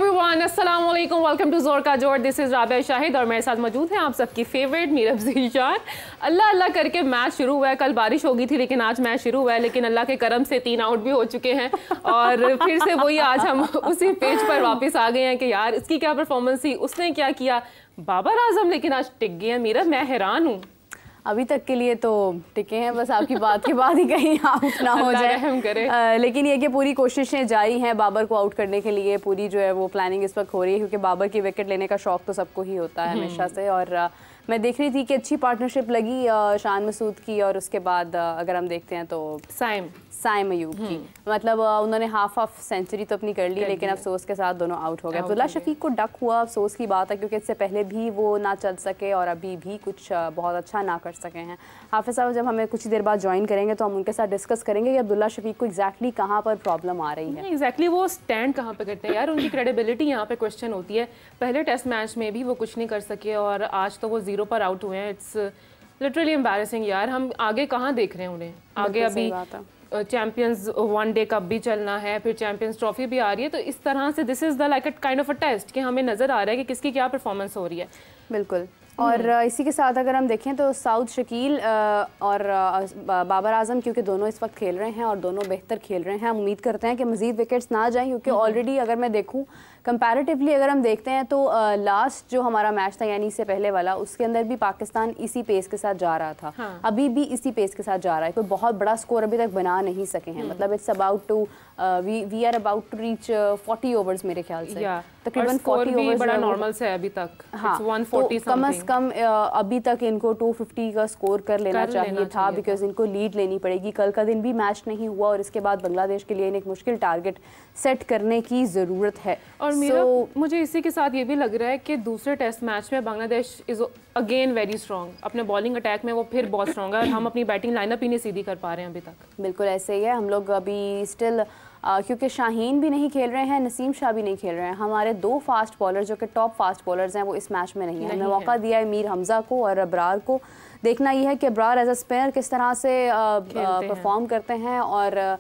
Everyone, अस्सलाम वालेकुम, welcome to जोर का जोर। दिस इज़ राबिया शाहिद और मेरे साथ मौजूद हैं आप सबकी फेवरेट मीरब ज़ीशान। अल्लाह अल्लाह करके मैच शुरू हुआ है। कल बारिश हो गई थी लेकिन आज मैच शुरू हुआ है, लेकिन अल्लाह के करम से 3 आउट भी हो चुके हैं और फिर से वही आज हम उसी पेज पर वापस आ गए हैं कि यार इसकी क्या परफॉर्मेंस थी, उसने क्या किया। बाबर आजम लेकिन आज टिक गए हैं। मीरब मैं हैरान हूँ। अभी तक के लिए तो टिके हैं, बस आपकी बात के बाद ही कहीं आउट ना हो जाए। लेकिन ये कि पूरी कोशिशें जारी हैं बाबर को आउट करने के लिए। पूरी जो है वो प्लानिंग इस वक्त हो रही है क्योंकि बाबर की विकेट लेने का शौक तो सबको ही होता है हमेशा से। और मैं देख रही थी कि अच्छी पार्टनरशिप लगी शान मसूद की और उसके बाद अगर हम देखते हैं तो साइम अयूब की, मतलब उन्होंने हाफ सेंचुरी तो अपनी कर ली लेकिन अफसोस के साथ दोनों आउट हो गए। अब्दुल्ला शफीक को डक हुआ, अफसोस की बात है क्योंकि इससे पहले भी वो ना चल सके और अभी भी कुछ बहुत अच्छा ना कर सके हैं। हाफिज साहब जब हमें कुछ देर बाद ज्वाइन करेंगे तो हम उनके साथ डिस्कस करेंगे कि अब्दुल्ला शफीक को एग्जैक्टली कहाँ पर प्रॉब्लम आ रही है। एग्जैक्टली वो स्टैंड कहाँ पे करते हैं यार, उनकी क्रेडिबिलिटी यहाँ पे क्वेश्चन होती है। पहले टेस्ट मैच में भी वो कुछ नहीं कर सके और आज तो वो 0 पर आउट हुए हैं। इट्स लिटरली एम्बैरेसिंग यार। हम आगे कहाँ देख रहे हैं उन्हें, आगे अभी चैंपियंस वनडे कप भी चलना है, फिर चैंपियंस ट्रॉफी भी आ रही है। तो इस तरह से this is the like a kind of a test कि हमें नज़र आ रहा है कि किसकी क्या परफॉर्मेंस हो रही है। बिल्कुल। और इसी के साथ अगर हम देखें तो साउद शकील और बाबर आजम क्योंकि दोनों इस वक्त खेल रहे हैं और दोनों बेहतर खेल रहे हैं, हम उम्मीद करते हैं कि मज़ीद विकेट्स ना जाएं क्योंकि ऑलरेडी अगर मैं देखूं कंपैरेटिवली अगर हम देखते हैं तो लास्ट जो हमारा मैच था यानी इससे पहले वाला, उसके अंदर भी पाकिस्तान इसी पेस के साथ जा रहा था। अभी भी इसी पेस के साथ जा रहा है। कोई बहुत बड़ा स्कोर अभी तक बना नहीं सके हैं। मतलब it's about to we are about to reach 40 overs मेरे ख्याल से। तकरीबन 40 ओवर्स बड़ा नॉर्मल से अभी तक। हाँ, 140 तो कम से कम अभी तक इनको 250 का स्कोर कर लेना चाहिए था बिकॉज इनको लीड लेनी पड़ेगी। कल का दिन भी मैच नहीं हुआ और इसके बाद बांग्लादेश के लिए एक मुश्किल टारगेट सेट करने की ज़रूरत है। और मुझे इसी के साथ ये भी लग रहा है कि दूसरे टेस्ट मैच में Bangladesh is again very strong. अपने बॉलिंग अटैक में वो फिर बहुत स्ट्रॉन्ग है और हम अपनी बैटिंग लाइनअप ही नहीं सीधी कर पा रहे हैं अभी तक। बिल्कुल ऐसे ही है। हम लोग अभी स्टिल क्योंकि शाहीन भी नहीं खेल रहे हैं, नसीम शाह भी नहीं खेल रहे हैं, हमारे 2 फास्ट बॉलर जो कि टॉप फास्ट बॉलर्स हैं वो इस मैच में नहीं है। हमने मौका दिया है मीर हमजा को और अबरार को। देखना यह है कि अबरार एज अ स्पिनर किस तरह से परफॉर्म करते हैं और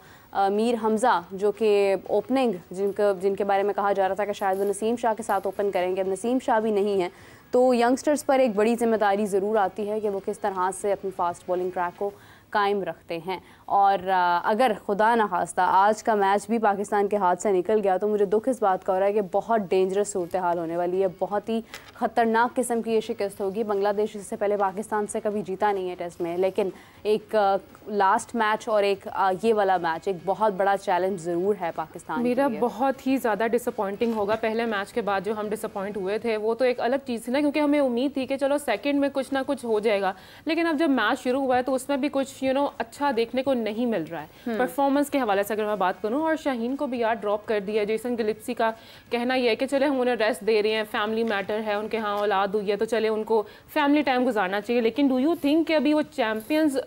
मीर हमज़ा जो कि ओपनिंग जिनके बारे में कहा जा रहा था कि शायद वो नसीम शाह के साथ ओपन करेंगे, अब नसीम शाह भी नहीं है तो यंगस्टर्स पर एक बड़ी जिम्मेदारी ज़रूर आती है कि वो किस तरह से अपनी फास्ट बॉलिंग ट्रैक को कायम रखते हैं। और अगर खुदा न खास्ता आज का मैच भी पाकिस्तान के हाथ से निकल गया तो मुझे दुख इस बात का हो रहा है कि बहुत डेंजरस सूरत हाल होने वाली है। बहुत ही ख़तरनाक किस्म की ये शिकस्त होगी। बांग्लादेश इससे पहले पाकिस्तान से कभी जीता नहीं है टेस्ट में, लेकिन एक लास्ट मैच और एक ये वाला मैच एक बहुत बड़ा चैलेंज ज़रूर है पाकिस्तान। मेरा बहुत ही ज़्यादा डिसअपॉइंटिंग होगा। पहले मैच के बाद जो हम डिसअपॉइंट हुए थे वो तो एक अलग चीज़ थी ना, क्योंकि हमें उम्मीद थी कि चलो सेकंड में कुछ ना कुछ हो जाएगा, लेकिन अब जब मैच शुरू हुआ है तो उसमें भी कुछ अच्छा देखने को नहीं मिल रहा है परफॉर्मेंस के हवाले से अगर मैं बात करूं। और शाहीन को भी यार ड्रॉप कर दिया। जेसन गिलिप्सी का कहना यह है कि चले हम उन्हें रेस्ट दे रहे हैं, फैमिली मैटर है, उनके यहाँ औलाद हुई है तो चले उनको फैमिली टाइम गुजारना चाहिए। लेकिन डू यू थिंक कि अभी वो चैम्पियंस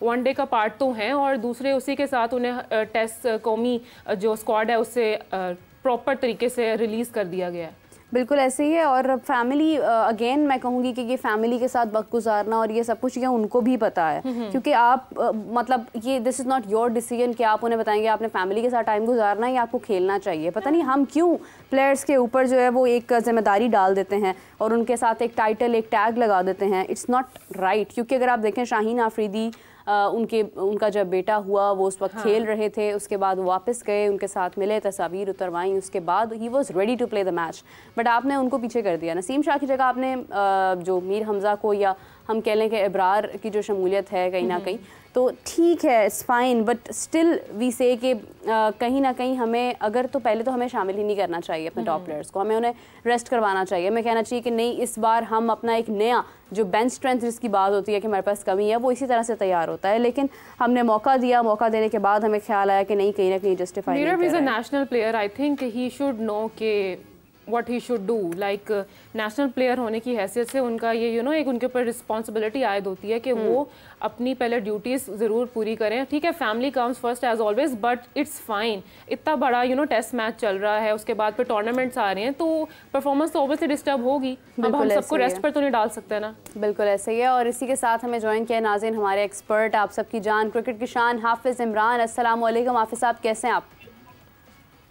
वनडे का पार्ट तो हैं और दूसरे उसी के साथ उन्हें टेस्ट कौमी जो स्क्वाड है उससे प्रॉपर तरीके से रिलीज़ कर दिया गया है? बिल्कुल ऐसे ही है। और फैमिली अगेन मैं कहूँगी कि ये फैमिली के साथ वक्त गुजारना और ये सब कुछ ये उनको भी पता है क्योंकि आप मतलब ये this is not your decision कि आप उन्हें बताएंगे आपने फैमिली के साथ टाइम गुजारना है या आपको खेलना चाहिए। पता नहीं हम क्यों प्लेयर्स के ऊपर जो है वो एक जिम्मेदारी डाल देते हैं और उनके साथ एक टाइटल एक टैग लगा देते हैं। इट्स नॉट राइट क्योंकि अगर आप देखें शाहीन आफरीदी उनका जब बेटा हुआ वो उस वक्त खेल रहे थे, उसके बाद वापस गए, उनके साथ मिले, तस्वीर उतरवाई, उसके बाद ही was ready to play the match, but आपने उनको पीछे कर दिया। नसीम शाह की जगह आपने जो मीर हमज़ा को या हम कह लें कि इब्रार की जो शमूलियत है कहीं ना कहीं तो ठीक है, it's fine, but still we say कि कहीं ना कहीं हमें अगर तो पहले तो हमें शामिल ही नहीं करना चाहिए अपने टॉप प्लेयर्स को, हमें उन्हें रेस्ट करवाना चाहिए। हमें कहना चाहिए कि नहीं इस बार हम अपना एक नया जो बेंच स्ट्रेंथ जिसकी बात होती है कि हमारे पास कमी है वो इसी तरह से तैयार होता है, लेकिन हमने मौका दिया, मौका देने के बाद हमें ख्याल आया कि नहीं कहीं ना कहीं जस्टिफाई नहीं कर रहा है। National player I think he should know के what he should do, like national player होने की हैसियत से उनका ये एक उनके ऊपर रिस्पॉन्सिबिलिटी आयद होती है कि वो अपनी पहले ड्यूटीज़ ज़रूर पूरी करें। ठीक है, family comes first as always, but it's fine. इतना बड़ा टेस्ट मैच चल रहा है, उसके बाद फिर टूर्नामेंट्स आ रहे हैं तो परफॉर्मेंस तो ऑब्वियसली डिस्टर्ब होगी। अब हम सबको रेस्ट पर तो नहीं डाल सकते ना। बिल्कुल ऐसे ही है। और इसी के साथ हमें ज्वाइन किया नाज़रीन हमारे एक्सपर्ट, आप सबकी जान, क्रिकेट की शान, हाफिज़ इमरान। अस्सलाम वालेकुम हाफिज़ साहब, कैसे हैं आप?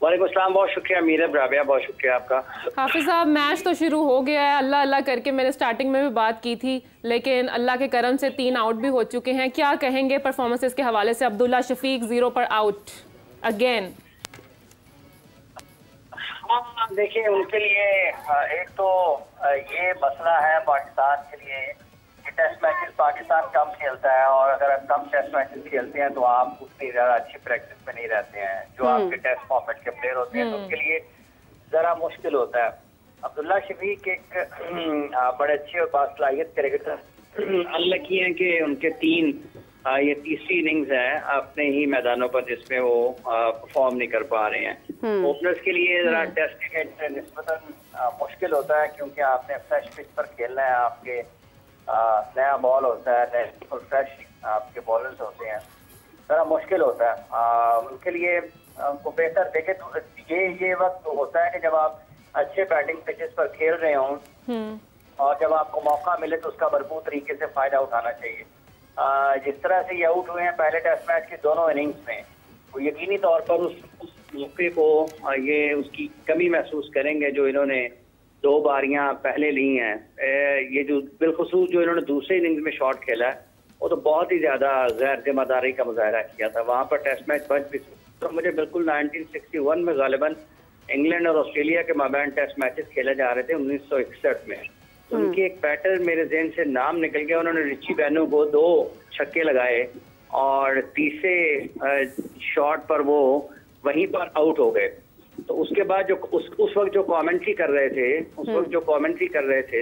वालेकुम अस्सलाम, बहुत शुक्रिया मीरब राबिया, बहुत शुक्रिया आपका। हाफिज साहब, मैच तो शुरू हो गया है, अल्लाह अल्लाह करके मैंने स्टार्टिंग में भी बात की थी, लेकिन अल्लाह के करम से 3 आउट भी हो चुके हैं। क्या कहेंगे परफॉर्मेंसेस के हवाले से? अब्दुल्ला शफीक 0 पर आउट अगेन। हाँ, देखिए उनके लिए एक तो ये मसला है पाकिस्तान के लिए कि टेस्ट मैचेस पाकिस्तान कम खेलता है, और अगर आप कम टेस्ट मैचेस खेलते हैं तो आप उतनी ज्यादा अच्छी प्रैक्टिस में नहीं रहते हैं। जो आपके टेस्ट फॉर्मेट के प्लेयर होते हैं तो उनके लिए जरा मुश्किल होता है। अब्दुल्ला शफीक एक बड़े अच्छे और बासलाहियत क्रिकेटर, अनलकी हैं कि उनके ये तीसरी इनिंग्स है अपने ही मैदानों पर जिसमें वो परफॉर्म नहीं कर पा रहे हैं। ओपनर्स के लिए जरा टेस्ट क्रिकेट निस्बतन मुश्किल होता है, क्योंकि आपने फ्रेश पिच पर खेलना है, आपके नया बॉल होता है, नए फ्रेश आपके बॉलर्स होते हैं, जरा मुश्किल होता है उनके लिए। उनको बेहतर देखे तो ये वक्त होता है कि जब आप अच्छे बैटिंग पिचेस पर खेल रहे हों और जब आपको मौका मिले तो उसका भरपूर तरीके से फायदा उठाना चाहिए। जिस तरह से ये आउट हुए हैं पहले टेस्ट मैच के दोनों इनिंग्स में, वो यकीनी तौर पर उस मौके को ये उसकी कमी महसूस करेंगे जो इन्होंने 2 बारियां पहले ली हैं। ये जो बिलखुसूस जो इन्होंने दूसरे इनिंग्स में शॉट खेला है वो तो बहुत ही ज्यादा गैर जिम्मेदारी का मुजाहरा किया था। वहां पर टेस्ट मैच बच भी तो मुझे बिल्कुल 1961 में गालिबन इंग्लैंड और ऑस्ट्रेलिया के माबैन टेस्ट मैचेस खेले जा रहे थे 1961 में। उनके एक बैटर मेरे ज़हन से नाम निकल गया, उन्होंने रिची बेनो को 2 छक्के लगाए और तीसरे शॉट पर वो वहीं पर आउट हो गए। तो उसके बाद जो उस वक्त जो कमेंट्री कर रहे थे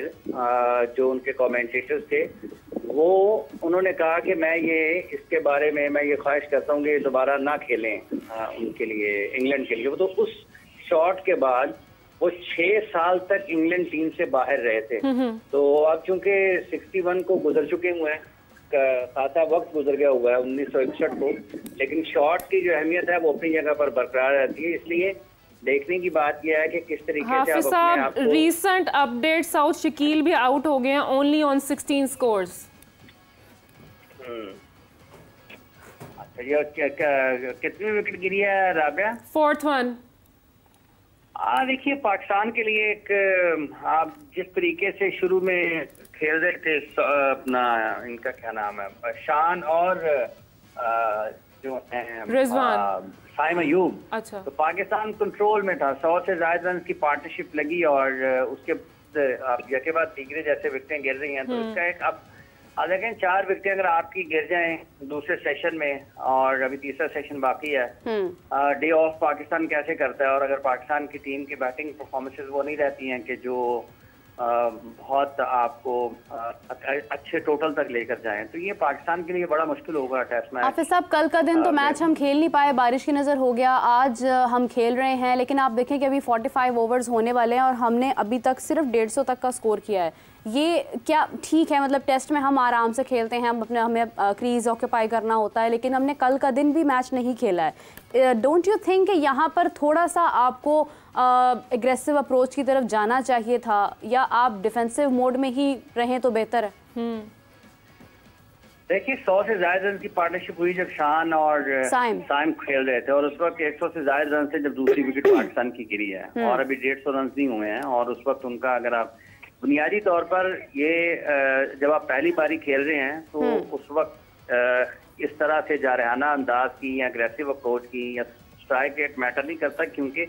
जो उनके कमेंटेटर्स थे, वो उन्होंने कहा कि मैं इसके बारे में मैं ये ख्वाहिश करता हूँ कि दोबारा ना खेलें उनके लिए, इंग्लैंड के लिए। तो उस शॉट के बाद वो 6 साल तक इंग्लैंड टीम से बाहर रहे थे। तो अब चूंकि 61 को गुजर चुके हुए हैं, खासा वक्त गुजर गया हुआ है 1961 को, लेकिन शॉट की जो अहमियत है वो अपनी जगह पर बरकरार रहती है। इसलिए देखने की बात यह है कि किस तरीके से हाफिज साहब, रीसेंट अपडेट साउथ शकील भी आउट हो गए हैं ओनली ऑन 16 स्कोर्स। अच्छा, ये कितनी विकेट गिरी है राबिया? 4th one. देखिए पाकिस्तान के लिए एक आप जिस तरीके से शुरू में खेल रहे थे अपना, इनका क्या नाम है, शान और जो रिजवान साइम अयूब। अच्छा, तो पाकिस्तान कंट्रोल में था, 100 से ज्यादा रन की पार्टनरशिप लगी और उसके के बाद तीसरे जैसे विकेटें गिर रही हैं। तो इसका एक अब देखें 4 विकेटें अगर आपकी गिर जाएं दूसरे सेशन में और अभी तीसरा सेशन बाकी है, डे ऑफ पाकिस्तान कैसे करता है, और अगर पाकिस्तान की टीम की बैटिंग परफॉर्मेंसेस वो नहीं रहती हैं कि जो बहुत आपको अच्छे टोटल तक लेकर जाएं, तो ये पाकिस्तान के लिए बड़ा मुश्किल होगा टेस्ट मैच। हाफिज साहब, कल का दिन तो मैच हम खेल नहीं पाए, बारिश की नज़र हो गया। आज हम खेल रहे हैं, लेकिन आप देखें कि अभी 45 ओवर्स होने वाले हैं और हमने अभी तक सिर्फ 150 तक का स्कोर किया है। ये क्या ठीक है? मतलब टेस्ट में हम आराम से खेलते हैं, हमें क्रीज ऑक्यूपाई करना होता है, लेकिन हमने कल का दिन भी मैच नहीं खेला है। डोंट यू थिंक कि यहाँ पर थोड़ा सा आपको एग्रेसिव अप्रोच की तरफ जाना चाहिए था, या आप डिफेंसिव मोड में ही रहें तो बेहतर है? देखिए 100 से ज्यादा रन की पार्टनरशिप हुई जब शान और साइम खेल रहे थे, और उस वक्त 100 से ज्यादा रन से जब दूसरी विकेट पाकिस्तान की गिरी है, और अभी 150 रन नहीं हुए हैं। और उस वक्त उनका, अगर आप बुनियादी तौर पर ये जब आप पहली बारी खेल रहे हैं तो उस वक्त इस तरह से जारहाना अंदाज की या अग्रेसिव अप्रोच की या स्ट्राइक रेट मैटर नहीं करता, क्योंकि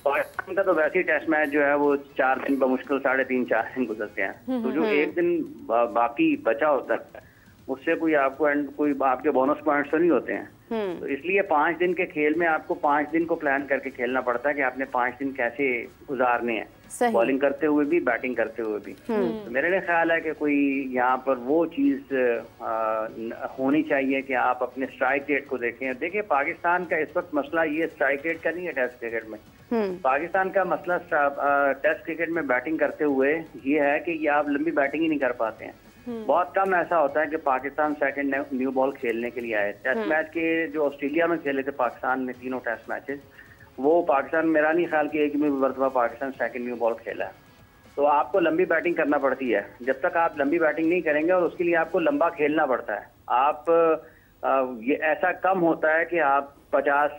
पाकिस्तान का तो वैसे ही टेस्ट मैच जो है वो 4 दिन बमुश्किल 3.5-4 दिन गुजरते हैं। तो जो एक दिन बाकी बचा होता है उससे कोई आपके बोनस पॉइंट्स तो नहीं होते हैं। तो इसलिए 5 दिन के खेल में आपको 5 दिन को प्लान करके खेलना पड़ता है कि आपने 5 दिन कैसे गुजारने हैं, बॉलिंग करते हुए भी, बैटिंग करते हुए भी। तो मेरे लिए ख्याल है कि कोई यहाँ पर वो चीज होनी चाहिए कि आप अपने स्ट्राइक रेट को देखें। देखिए पाकिस्तान का इस वक्त मसला ये स्ट्राइक रेट का नहीं है टेस्ट क्रिकेट में। पाकिस्तान का मसला टेस्ट क्रिकेट में बैटिंग करते हुए ये है कि ये आप लंबी बैटिंग ही नहीं कर पाते हैं। बहुत कम ऐसा होता है कि पाकिस्तान सेकंड न्यू बॉल खेलने के लिए आए। टेस्ट मैच के जो ऑस्ट्रेलिया में खेले थे पाकिस्तान ने 3 टेस्ट मैचेस, वो पाकिस्तान, मेरा नहीं ख्याल कि एक भी मरतबा पाकिस्तान सेकंड न्यू बॉल खेला है। तो आपको लंबी बैटिंग करना पड़ती है। जब तक आप लंबी बैटिंग नहीं करेंगे, और उसके लिए आपको लंबा खेलना पड़ता है। आप ये ऐसा कम होता है कि आप 50,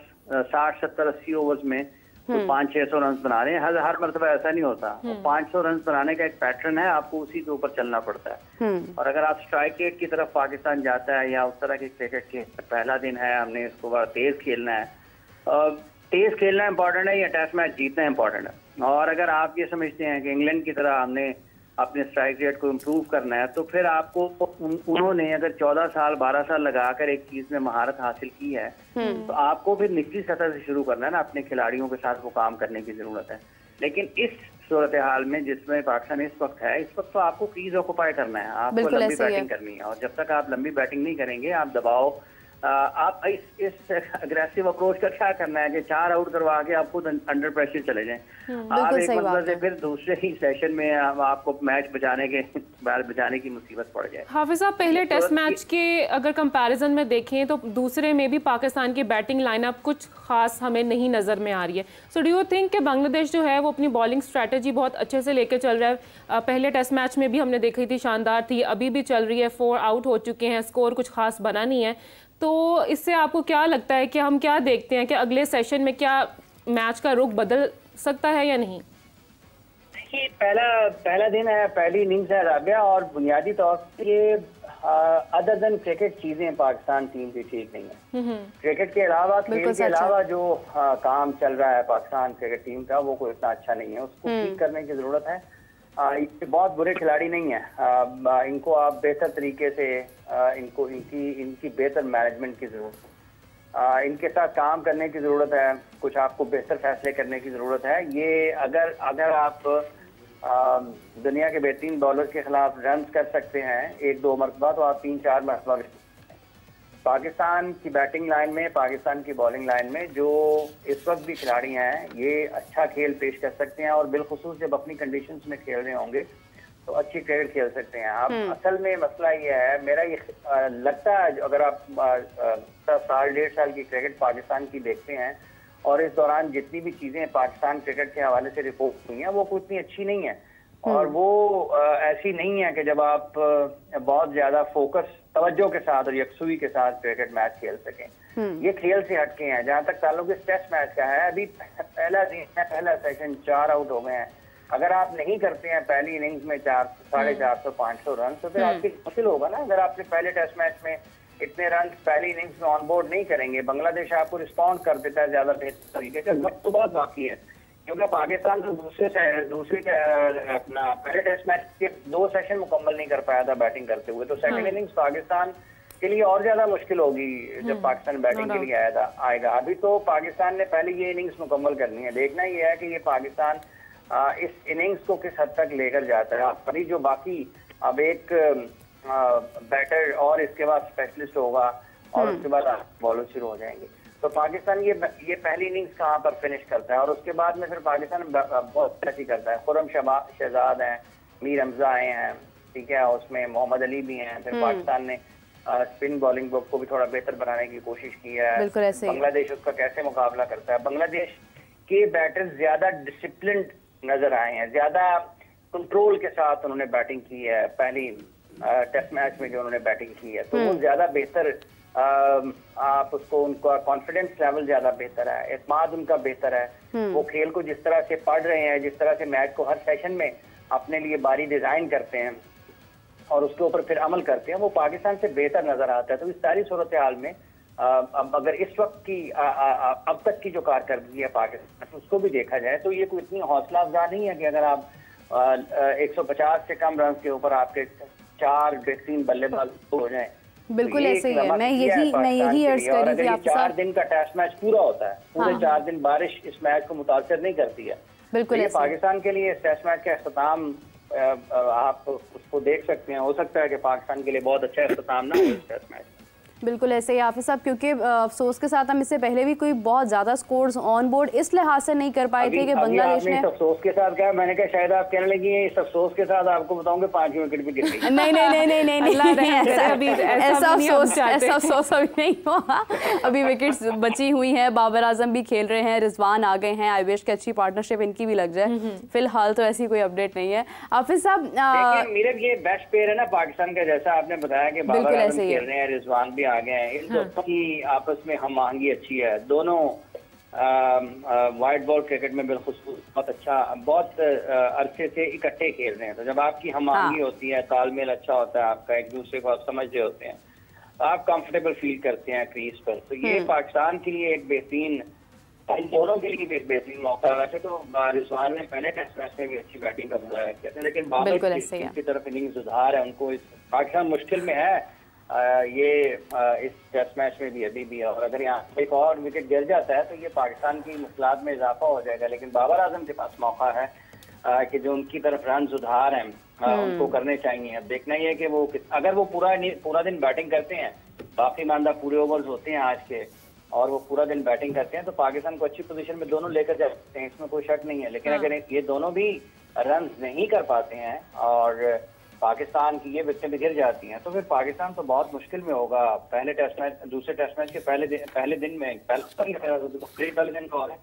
60, 70, 80 ओवर्स में तो 500-600 रन बना रहे हैं, हर मरतबा ऐसा नहीं होता। 500 रन बनाने का एक पैटर्न है, आपको उसी के ऊपर चलना पड़ता है। और अगर आप स्ट्राइक रेट की तरफ पाकिस्तान जाता है या उस तरह की क्रिकेट के पहला दिन है, हमने इसको बड़ा तेज खेलना है, तेज खेलना इंपॉर्टेंट है या टेस्ट मैच जीतना इंपॉर्टेंट है। और अगर आप ये समझते हैं कि इंग्लैंड की तरह हमने अपने स्ट्राइक रेट को इम्प्रूव करना है, तो फिर आपको उन्होंने अगर 14 साल 12 साल लगाकर एक चीज में महारत हासिल की है, तो आपको फिर निचली सतह से शुरू करना है ना, अपने खिलाड़ियों के साथ वो काम करने की जरूरत है। लेकिन इस सूरत हाल में जिसमें पाकिस्तान इस वक्त है, इस वक्त तो आपको क्रीज ऑक्यूपाई करना है, आपको लंबी बैटिंग करनी है। और जब तक आप लंबी बैटिंग नहीं करेंगे, आप दबाओ, आप इस अग्रेसिव अप्रोच का क्या करना है कि 4 आउट करवा के आप खुद अंडर प्रेशर चले जाएं। आप एक मतलब से फिर दूसरे ही सेशन में आपको मैच बचाने की मुसीबत पड़ जाए। हाफिज साहब, पहले टेस्ट मैच के अगर कंपैरिजन में देखें तो दूसरे में भी पाकिस्तान की बैटिंग लाइनअप कुछ खास हमें नहीं नज़र में आ रही है। सो डू यू थिंक कि बांग्लादेश जो है वो अपनी बॉलिंग स्ट्रैटेजी बहुत अच्छे से लेकर चल रहा है? पहले टेस्ट मैच में भी हमने देखी थी, शानदार थी, अभी भी चल रही है, 4 आउट हो चुके हैं, स्कोर कुछ खास बना नहीं है। तो इससे आपको क्या लगता है कि हम क्या देखते हैं कि अगले सेशन में क्या मैच का रुख बदल सकता है या नहीं? देखिए, पहला दिन है, पहली इनिंग्स है राबिया, और बुनियादी तौर पर ये अदर देन क्रिकेट चीजें पाकिस्तान टीम की ठीक नहीं है। क्रिकेट के अलावा, खेल के अलावा जो काम चल रहा है पाकिस्तान क्रिकेट टीम का, वो कोई इतना अच्छा नहीं है, उसको ठीक करने की जरूरत है। ये बहुत बुरे खिलाड़ी नहीं है, इनको आप बेहतर तरीके से इनकी बेहतर मैनेजमेंट की जरूरत है, इनके साथ काम करने की जरूरत है, कुछ आपको बेहतर फैसले करने की जरूरत है। ये अगर आप दुनिया के बेहतरीन बॉलर के खिलाफ रन कर सकते हैं 1-2 मरतबा, तो आप 3-4 मरतबा पाकिस्तान की बैटिंग लाइन में, पाकिस्तान की बॉलिंग लाइन में जो इस वक्त भी खिलाड़ी हैं, ये अच्छा खेल पेश कर सकते हैं, और बिलखुसूस जब अपनी कंडीशंस में खेल रहे होंगे तो अच्छी क्रिकेट खेल सकते हैं। अब असल में मसला ये है, मेरा ये लगता है, अगर आप 1.5 साल की क्रिकेट पाकिस्तान की देखते हैं, और इस दौरान जितनी भी चीजें पाकिस्तान क्रिकेट के हवाले से रिपोर्ट हुई हैं, वो कोई इतनी अच्छी नहीं है, और वो ऐसी नहीं है कि जब आप बहुत ज्यादा फोकस, तवज्जो के साथ और यकसुई के साथ क्रिकेट मैच खेल सकें। ये खेल से हटके हैं। जहां तक ताल्लुक इस टेस्ट मैच का है, अभी पहला दिन है, पहला सेशन, 4 आउट हो गए हैं। अगर आप नहीं करते हैं पहली इनिंग्स में 450-500 रन, तो फिर आपकी मुश्किल होगा ना। अगर आपने पहले टेस्ट मैच में इतने रन पहली इनिंग्स में ऑन बोर्ड नहीं करेंगे, बांग्लादेश आपको रिस्पॉन्ड कर देता है ज्यादा बेहतर तरीके से, वक्त तो बहुत बाकी है, क्योंकि पाकिस्तान तो दूसरे अपना पहले टेस्ट मैच के 2 सेशन मुकम्मल नहीं कर पाया था बैटिंग करते हुए, तो सेकंड इनिंग्स पाकिस्तान के लिए और ज्यादा मुश्किल होगी जब पाकिस्तान बैटिंग के लिए आएगा। अभी तो पाकिस्तान ने पहले ये इनिंग्स मुकम्मल करनी है। देखना ये है कि ये पाकिस्तान इस इनिंग्स को किस हद तक लेकर जाता है। अभी जो बाकी अब एक बैटर और इसके बाद स्पेशलिस्ट होगा, और उसके बाद बॉलर शुरू हो जाएंगे, तो पाकिस्तान ये पहली इनिंग्स कहाँ पर फिनिश करता है, और उसके बाद में फिर पाकिस्तान बहुत अच्छी करता है। खुर्रम शहजाद हैं, मीर हमजा आए हैं, ठीक है, उसमें मोहम्मद अली भी हैं। फिर पाकिस्तान ने स्पिन बॉलिंग को भी थोड़ा बेहतर बनाने की कोशिश की है। बांग्लादेश उसका कैसे मुकाबला करता है। बांग्लादेश के बैटर्स ज्यादा डिसिप्लिन नजर आए हैं, ज्यादा कंट्रोल के साथ उन्होंने बैटिंग की है पहली टेस्ट मैच में जो उन्होंने बैटिंग की है, तो वो ज्यादा बेहतर, आप उसको, उनका कॉन्फिडेंस लेवल ज्यादा बेहतर है, एतमाद उनका बेहतर है। वो खेल को जिस तरह से पढ़ रहे हैं, जिस तरह से मैच को हर सेशन में अपने लिए बारी डिजाइन करते हैं और उसके ऊपर फिर अमल करते हैं, वो पाकिस्तान से बेहतर नजर आता है। तो इस सारी सूरत हाल में अब अगर इस वक्त की अब तक की जो कारकर्दगी है पाकिस्तान, उसको भी देखा जाए, तो ये कोई इतनी हौसला अफजा नहीं है कि अगर आप 150 से कम रन के ऊपर आपके 4 बेहतरीन बल्लेबाज हो जाए। बिल्कुल ऐसे ही है। मैं यही अर्ज कर रही थी आपसे। 4 दिन का टेस्ट मैच पूरा होता है, पूरे 4 दिन बारिश इस मैच को मुतासर नहीं करती है। बिल्कुल ये पाकिस्तान के लिए टेस्ट मैच का अख्ताम आप उसको देख सकते हैं। हो सकता है कि पाकिस्तान के लिए बहुत अच्छा अख्ताम ना हो इस टेस्ट मैच। बिल्कुल ऐसे ही हाफिज साहब, क्योंकि अफसोस के साथ हम इससे पहले भी कोई बहुत ज्यादा स्कोर्स ऑन बोर्ड इस लिहाज से नहीं कर पाए थे कि बांग्लादेश ने अफसोस के साथ क्या, मैंने कहा शायद आप कहने लगी इस अफसोस के साथ आपको बताऊंगे 5 विकेट भी गिर गई। नहीं, ऐसा अफसोस अभी नहीं हुआ। अभी विकेट्स बची हुई हैं, बाबर आजम भी खेल रहे हैं, रिजवान आ गए हैं, आई विश की अच्छी पार्टनरशिप इनकी भी लग जाए। फिलहाल तो ऐसी कोई अपडेट नहीं है। हाफिज साहब, मीरब ये बेस्ट प्लेयर है ना पाकिस्तान का, जैसा आपने बताया कि बाबर आजम खेल रहे हैं, रिजवान भी आ गए हैं, इन दोनों की आपस में हम आहंगी अच्छी है। दोनों वाइट बॉल क्रिकेट में बिलखुसूस बहुत अच्छा, बहुत अरसे से इकट्ठे खेल रहे हैं। तो जब आपकी हमआहंगी होती है, तालमेल अच्छा होता है आपका, एक दूसरे को आप समझ रहे होते हैं, तो आप कंफर्टेबल फील करते हैं क्रीज पर। तो ये पाकिस्तान के लिए एक बेहतरीन, इन दोनों के लिए भी एक बेहतरीन मौका है। वैसे तो रिजवान ने पहले टेस्ट मैच में भी अच्छी बैटिंग का मुजाहरा किया था, लेकिन बाबर की तरफ इनिंग सुधार है, उनको पाकिस्तान मुश्किल में है इस टेस्ट मैच में भी अभी भी। और अगर यहाँ एक और विकेट गिर जाता है तो ये पाकिस्तान की मुश्किलात में इजाफा हो जाएगा। लेकिन बाबर आजम के पास मौका है कि जो उनकी तरफ रन सुधार हैं उनको करने चाहिए। अब देखना ही है कि वो अगर वो पूरा दिन बैटिंग करते हैं, बाकी मानदा पूरे ओवर्स होते हैं आज के, और वो पूरा दिन बैटिंग करते हैं, तो पाकिस्तान को अच्छी पोजीशन में दोनों लेकर जा सकते हैं, इसमें कोई शक नहीं है। लेकिन अगर ये दोनों भी रन नहीं कर पाते हैं और पाकिस्तान की ये विकेटें भी गिर जाती हैं, तो फिर पाकिस्तान तो बहुत मुश्किल में होगा। पहले टेस्ट मैच, दूसरे टेस्ट मैच के पहले दिन में पहले दिन कौन है,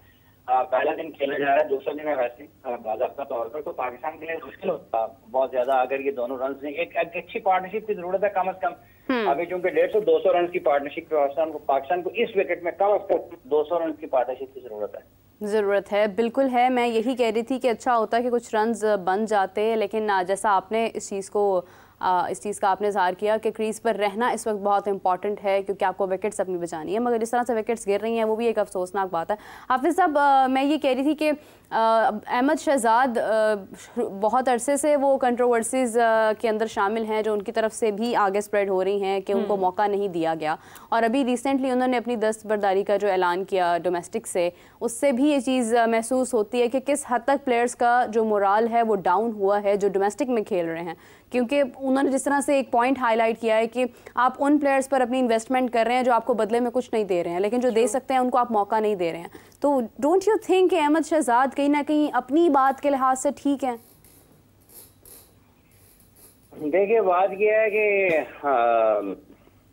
पहला दिन खेला जा रहा है, दूसरा दिन है वैसे बाज़ाब्ता तौर पर, तो पाकिस्तान के लिए मुश्किल होता बहुत ज्यादा अगर ये दोनों रन नहीं। एक अच्छी पार्टनरशिप की जरूरत है कम अज कम। अभी चूंकि 150-200 रन की पार्टनरशिप पाकिस्तान को इस विकेट में कम अज कम 200 रन की पार्टनरशिप की ज़रूरत है। बिल्कुल है, मैं यही कह रही थी कि अच्छा होता है कि कुछ रन्स बन जाते, लेकिन जैसा आपने इस चीज़ का आपने इज़हार किया कि क्रीज़ पर रहना इस वक्त बहुत इंपॉर्टेंट है, क्योंकि आपको विकेट्स अपनी बचानी है, मगर जिस तरह से विकेट्स गिर रही हैं वो भी एक अफसोसनाक बात है। हाफिज़ साहब, मैं ये कह रही थी कि अहमद शहजाद बहुत अरसे से वो कंट्रोवर्सीज़ के अंदर शामिल हैं, जो उनकी तरफ से भी आगे स्प्रेड हो रही हैं कि उनको मौका नहीं दिया गया, और अभी रिसेंटली उन्होंने अपनी दस्तबरदारी का जो ऐलान किया डोमेस्टिक से, उससे भी ये चीज़ महसूस होती है कि किस हद तक प्लेयर्स का जो मोराल है वो डाउन हुआ है जो डोमेस्टिक में खेल रहे हैं। क्योंकि उन्होंने जिस तरह से एक पॉइंट हाईलाइट किया है कि आप उन प्लेयर्स पर अपनी इन्वेस्टमेंट कर रहे हैं जो आपको बदले में कुछ नहीं दे रहे हैं, लेकिन जो दे सकते हैं उनको आप मौका नहीं दे रहे हैं। तो डोंट यू थिंक कि अहमद शहजाद कहीं ना कहीं अपनी बात के लिहाज से ठीक है? देखिए, बात यह है कि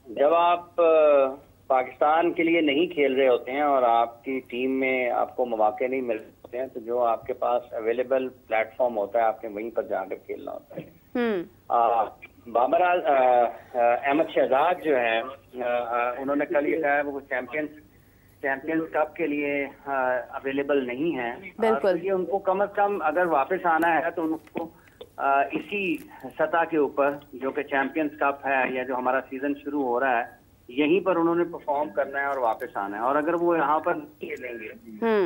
जब आप पाकिस्तान के लिए नहीं खेल रहे होते हैं और आपकी टीम में आपको मौके नहीं मिल होते हैं, तो जो आपके पास अवेलेबल प्लेटफॉर्म होता है आपने वहीं पर जाकर खेलना होता है। बाबर अहमद शहजाद जो है उन्होंने कल ये कहा वो चैंपियंस कप के लिए अवेलेबल नहीं है। तो ये उनको कम से कम अगर वापस आना है तो उनको इसी सतह के ऊपर जो कि चैंपियंस कप है या जो हमारा सीजन शुरू हो रहा है, यहीं पर उन्होंने परफॉर्म करना है और वापस आना है। और अगर वो यहाँ पर खेलेंगे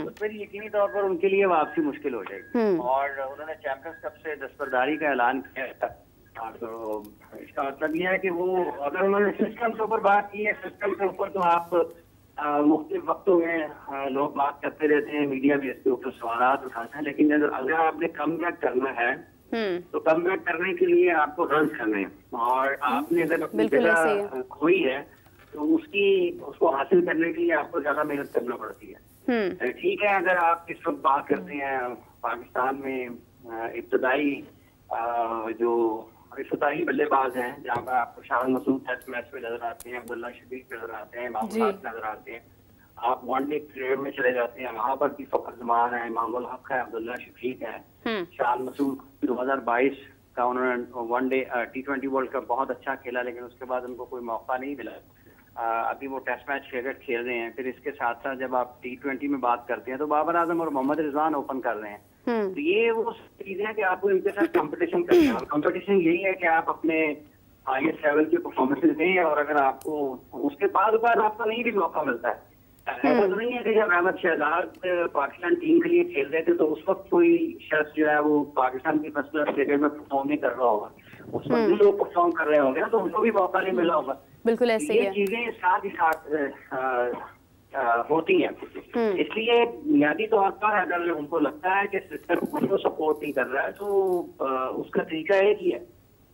तो फिर यकीनी तौर पर उनके लिए वापसी मुश्किल हो जाएगी। और उन्होंने चैंपियंस कप से दस्तबरदारी का ऐलान किया था, तो इसका मतलब यह है कि वो अगर उन्होंने सिस्टम के ऊपर बात की है, सिस्टम के ऊपर तो आप मुख्तलिफ वक्तों में लोग बात करते रहते हैं, मीडिया भी इसके ऊपर सवाल उठाते हैं, लेकिन अगर आपने कम बैक करना है तो कम बैक करने के लिए आपको रन करने हैं, और आपने अगर अपनी जगह खोई है तो उसको हासिल करने के लिए आपको ज्यादा मेहनत करना पड़ती है। ठीक है, अगर आप इस वक्त बात करते हैं पाकिस्तान में इब्तदाई जो इफ्ताही बल्लेबाज हैं, जहाँ पर आपको शान मसूद टेस्ट मैच में नजर आते हैं, अब्दुल्ला शफीक नजर आते हैं, मामूलात नजर आते हैं। आप वनडे क्रिकेट में चले जाते हैं, वहाँ पर भी फखर जमान है, मामूल हक है, अब्दुल्ला शफीक है, शान मसूद 2022 का उन्होंने वनडे T20 वर्ल्ड कप बहुत अच्छा खेला, लेकिन उसके बाद उनको कोई मौका नहीं मिला। अभी वो टेस्ट मैच क्रिकेट खेल रहे हैं। फिर इसके साथ साथ जब आप T20 में बात करते हैं तो बाबर आजम और मोहम्मद रिजवान ओपन कर रहे हैं। तो ये वो चीजें हैं कि आपको इनके साथ कंपटीशन करना है, और कंपटीशन यही है कि आप अपने हाईएस्ट लेवल की परफॉर्मेंसेज दें, और अगर आपको उसके बाद आपको नहीं भी मौका मिलता है। ऐसा तो नहीं है कि जब अहमद शहजाद पाकिस्तान टीम के लिए खेल रहे थे तो उस वक्त कोई शख्स जो है वो पाकिस्तान की फर्स्ट क्लास क्रिकेट में परफॉर्म नहीं कर रहा होगा, उस वक्त भी लोग परफॉर्म कर रहे होंगे तो उनको भी मौका नहीं मिला होगा। बिल्कुल ऐसे ही है। ये चीजें साथ ही साथ होती हैं, इसलिए बुनियादी तौर पर अगर उनको लगता है कि सिस्टम उनको सपोर्ट नहीं कर रहा है तो उसका तरीका एक ही है,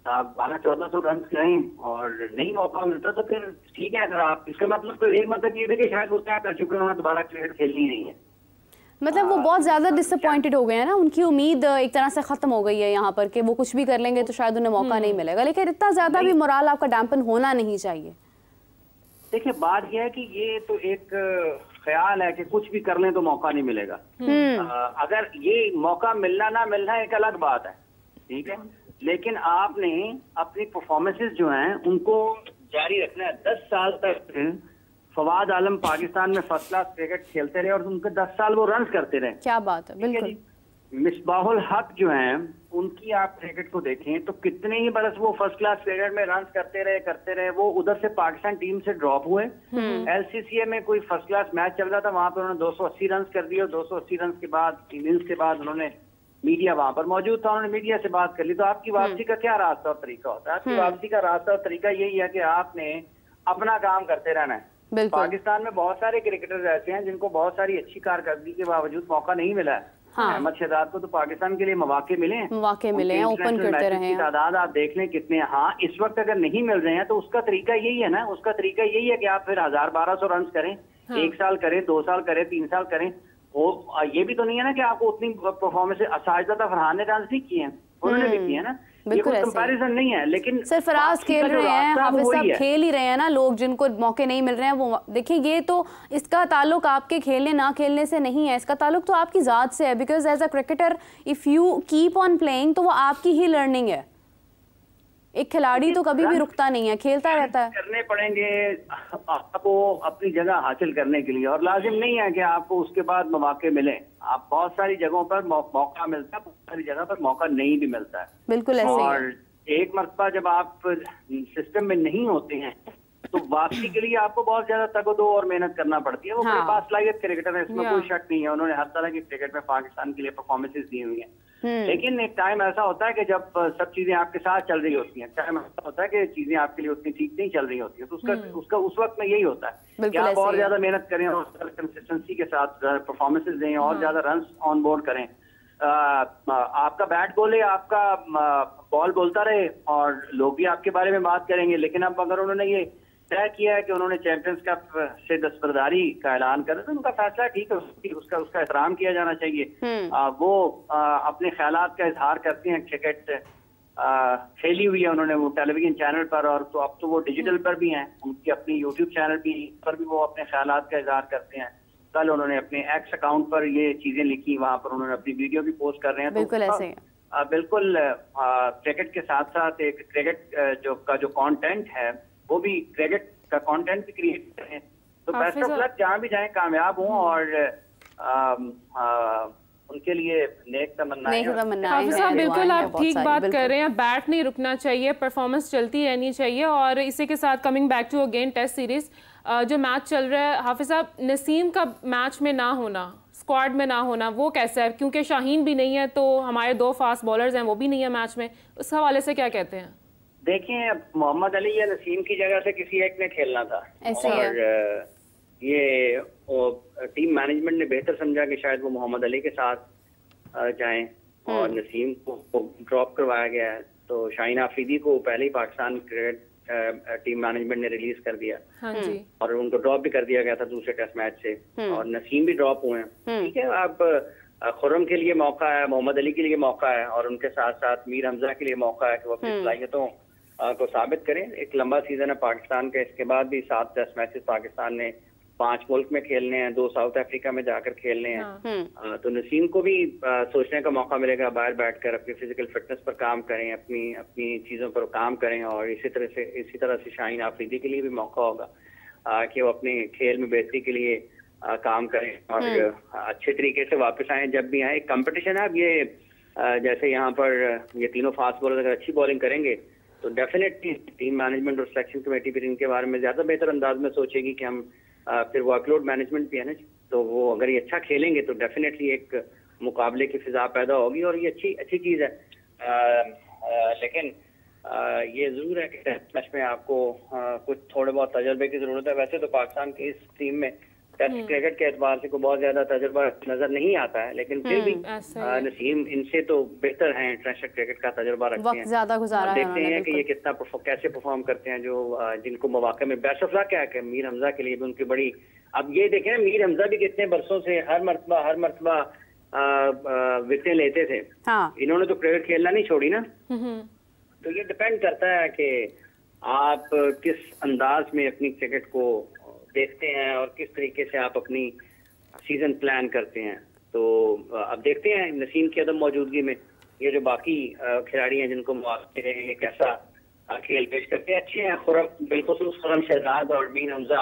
आप 1200-1400 रन करें और नहीं मौका मिलता तो फिर ठीक है। अगर आप इसका मतलब तो एक मतलब ये है कि शायद उसका कर चुके हैं, दोबारा क्रिकेट खेलनी नहीं है। मतलब वो बहुत ज़्यादा डिसअपॉइंटेड हो गए हैं ना, उनकी उम्मीद एक तरह से ख़त्म हो गई है यहाँ पर कि वो कुछ भी कर लेंगे तो शायद उन्हें मौका नहीं मिलेगा। लेकिन इतना ज़्यादा भी मोराल आपका डैम्पन होना नहीं चाहिए। देखिए, बात यह है कि ये तो एक ख्याल है कि कुछ भी कर लें तो मौका नहीं मिलेगा। अगर ये मौका मिलना ना मिलना एक अलग बात है, ठीक है, लेकिन आपने अपनी परफॉर्मेंसेस जो हैं उनको जारी रखना है। 10 साल तक फवाद आलम पाकिस्तान में फर्स्ट क्लास क्रिकेट खेलते रहे और उनके 10 साल वो रन करते रहे। क्या बात है, बिल्कुल। मिसबाहुल हक जो हैं उनकी आप क्रिकेट को देखें तो कितने ही बरस वो फर्स्ट क्लास क्रिकेट में रन करते रहे। वो उधर से पाकिस्तान टीम से ड्रॉप हुए। LCCA में कोई फर्स्ट क्लास मैच चल रहा था, वहां पर उन्होंने 280 रन कर दिए। 280 रन के बाद इनिंग्स के बाद उन्होंने, मीडिया वहां पर मौजूद था, उन्होंने मीडिया से बात कर ली। तो आपकी वापसी का क्या रास्ता और तरीका होता है? आपकी वापसी का रास्ता और तरीका यही है कि आपने अपना काम करते रहना है। पाकिस्तान में बहुत सारे क्रिकेटर्स ऐसे हैं जिनको बहुत सारी अच्छी कारकर्दगी के बावजूद मौका नहीं मिला है। हाँ। अहमद शहजाद को तो पाकिस्तान के लिए मौके मिले हैं, ओपन करते रहे हैं। तादाद आप देख लें कितने। हाँ, इस वक्त अगर नहीं मिल रहे हैं तो उसका तरीका यही है ना, उसका तरीका यही है कि आप फिर 1000-1200 रन करें। हाँ। 1 साल करें, 2 साल करें, 3 साल करें। वो ये भी तो नहीं है ना कि आपको उतनी परफॉर्मेंस, साजिदा फरहान ने डांस नहीं किए हैं, उन्होंने भी किए हैं ना। ये कोई कंपैरिजन नहीं है। लेकिन सिर्फ फराज खेल रहे हैं, हाफिज साहब खेल ही रहे हैं ना। लोग जिनको मौके नहीं मिल रहे हैं वो देखिए, ये तो इसका ताल्लुक आपके खेलने ना खेलने से नहीं है, इसका ताल्लुक तो आपकी ज़ात से है। Because as a cricketer if you keep on playing तो वो आपकी ही लर्निंग है। एक खिलाड़ी तो कभी भी रुकता नहीं है, खेलता रहता है। करने पड़ेंगे आपको अपनी जगह हासिल करने के लिए, और लाजिम नहीं है कि आपको उसके बाद मौके मिले। आप बहुत सारी जगहों पर मौका मिलता है, बहुत सारी जगह पर मौका नहीं भी मिलता है। बिल्कुल ऐसे ही है। और एक मरतबा जब आप सिस्टम में नहीं होते हैं तो वापसी के लिए आपको बहुत ज्यादा तगदो और मेहनत करना पड़ती है। वो बड़े बासलाहियत क्रिकेटर है, इसमें कोई शक नहीं है। उन्होंने हर तरह की क्रिकेट में पाकिस्तान के लिए परफॉर्मेंसेस दी हुई हैं। लेकिन एक टाइम ऐसा होता है कि जब सब चीजें आपके साथ चल रही होती हैं, टाइम ऐसा होता है कि चीजें आपके लिए उतनी ठीक नहीं चल रही होती है, तो उसका उस वक्त में यही होता है कि आप और ज्यादा मेहनत करें और कंसिस्टेंसी के साथ परफॉर्मेंसेस दें और ज्यादा रन ऑन बोर्ड करें। आपका बैट बोले, आपका बॉल बोलता रहे और लोग भी आपके बारे में बात करेंगे। लेकिन अब अगर उन्होंने ये तय किया है कि उन्होंने चैंपियंस कप से दस्तबरदारी का ऐलान कर, तो उनका फैसला ठीक है, उसका एहतराम किया जाना चाहिए। वो अपने ख्यालात का इजहार करते हैं। क्रिकेट खेली हुई है उन्होंने वो टेलीविजन चैनल पर, और तो अब तो वो डिजिटल पर भी हैं, उनकी अपनी यूट्यूब चैनल पर भी वो अपने ख्यालात का इजहार करते हैं। कल उन्होंने अपने एक्स अकाउंट पर ये चीजें लिखी, वहां पर उन्होंने अपनी वीडियो भी पोस्ट कर रहे हैं। बिल्कुल ऐसे बिल्कुल क्रिकेट के साथ साथ एक क्रिकेट जो कंटेंट है वो भी क्रिकेट का कंटेंट भी क्रिएट करें। तो बेस्ट ऑफ लक, जहाँ भी जाएं कामयाब हों और उनके लिए नेक तमन्ना हाफिज साहब बिल्कुल आप ठीक बात कर रहे हैं। बैट नहीं रुकना चाहिए, परफॉर्मेंस चलती रहनी चाहिए। और इसी के साथ coming back to again test series जो मैच चल रहा है, हाफिज साहब नसीम का मैच में ना होना, स्क्वाड में ना होना, वो कैसा है? क्योंकि शाहीन भी नहीं है, तो हमारे 2 फास्ट बॉलर्स हैं, वो भी नहीं है मैच में। उस हवाले से क्या कहते हैं? देखिए, मोहम्मद अली या नसीम की जगह से किसी एक ने खेलना था, और ये टीम मैनेजमेंट ने बेहतर समझा कि शायद वो मोहम्मद अली के साथ जाएं और नसीम को ड्रॉप करवाया गया है। तो शाहीन आफरीदी को पहले ही पाकिस्तान क्रिकेट टीम मैनेजमेंट ने रिलीज कर दिया। हाँ जी। और उनको ड्रॉप भी कर दिया गया था दूसरे टेस्ट मैच से, और नसीम भी ड्रॉप हुए हैं। ठीक है, अब खुर्रम के लिए मौका है, मोहम्मद अली के लिए मौका है, और उनके साथ साथ मीर हमजा के लिए मौका है कि वो अपनी सलाहियतों को साबित करें। एक लंबा सीजन है पाकिस्तान का, इसके बाद भी 7 टेस्ट मैचेस पाकिस्तान ने 5 मुल्क में खेलने हैं, 2 साउथ अफ्रीका में जाकर खेलने हैं। तो नसीम को भी सोचने का मौका मिलेगा, बाहर बैठकर अपनी फिजिकल फिटनेस पर काम करें, अपनी चीजों पर काम करें। और इसी तरह से शाहीन आफरीदी के लिए भी मौका होगा कि वो अपने खेल में बेहतरी के लिए काम करें और अच्छे तरीके से वापस आए जब भी आए। कंपटीशन है अब ये, जैसे यहाँ पर ये तीनों फास्ट बॉलर अगर अच्छी बॉलिंग करेंगे तो डेफिनेटली टीम मैनेजमेंट और सिलेक्शन कमेटी फिर इनके बारे में ज्यादा बेहतर अंदाज में सोचेगी कि हम फिर वर्कलोड मैनेजमेंट भी है ना, तो वो अगर ये अच्छा खेलेंगे तो डेफिनेटली एक मुकाबले की फिजा पैदा होगी, और ये अच्छी चीज है। लेकिन ये जरूर है कि टेस्ट मैच में आपको कुछ थोड़े बहुत तजर्बे की जरूरत है। वैसे तो पाकिस्तान की इस टीम में टेस्ट क्रिकेट के एतबार से कोई बहुत ज्यादा तजर्बा नजर नहीं आता है, लेकिन फिर भी नसीम इनसे तो बेहतर हैं, इंटरनेशनल क्रिकेट का तजर्बा रखते हैं, ज्यादा गुजारा है। देखते हैं कि ये कितना कैसे परफॉर्म करते हैं जो जिनको मौके में। बेस्ट ऑफ लक क्या है, मीर हमजा के लिए भी उनकी बड़ी, अब ये देखें मीर हमजा भी कितने बरसों से हर मरतबा विकेटें लेते थे। इन्होंने तो क्रिकेट खेलना नहीं छोड़ी ना। तो ये डिपेंड करता है कि आप किस अंदाज में अपनी क्रिकेट को देखते हैं और किस तरीके से आप अपनी सीजन प्लान करते हैं। तो अब देखते हैं नसीम की अदम मौजूदगी में ये जो बाकी खिलाड़ी हैं जिनको मौके हैं, ये कैसा खेल पेश करते हैं। अच्छे हैं, खुर्रम बिल्कुल, खुर्रम शहजाद और मीर हमजा